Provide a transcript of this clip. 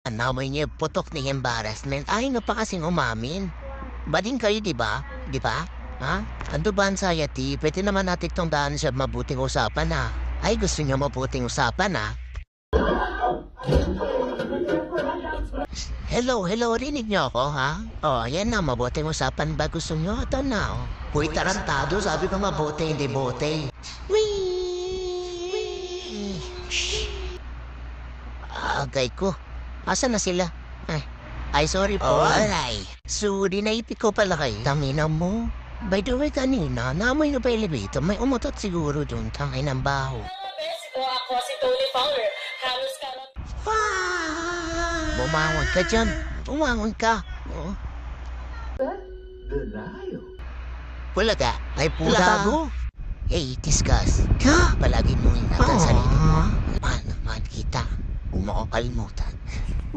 Namoy niya putok ni embarrassment. Ay, nga pa kasing umamin. Bading kayo, di ba? Di ba? Ha? Ando ba anxiety? Pwede naman natin itong daan sa mabuting usapan, ha? Ay, gusto niyo mabuting usapan, ha? Hello, rinig niyo ako, ha? Oh, yan na, mabuting usapan ba gusto niyo? Ito na, oh. Uy, tarantado, sabi ko mabuti, hindi bote. Wee! Shh! Agay ko. Asan na sila? Ay, sorry po. Aray. Sorry, naipit ko pala kayo. Tangina mo. By the way, kanina, naamoy na pa elevator. May umutot siguro dun. Tangay ng baho. Ako si Tony Fowler. Halos ka lang. Bumangon ka dyan. Bumangon ka. Oh. Wala ka. Ay, pudago. Hey, discuss. Palagi mo ingatan sa sarili mo. Paano man kita? Huwag mo akong kalimutan.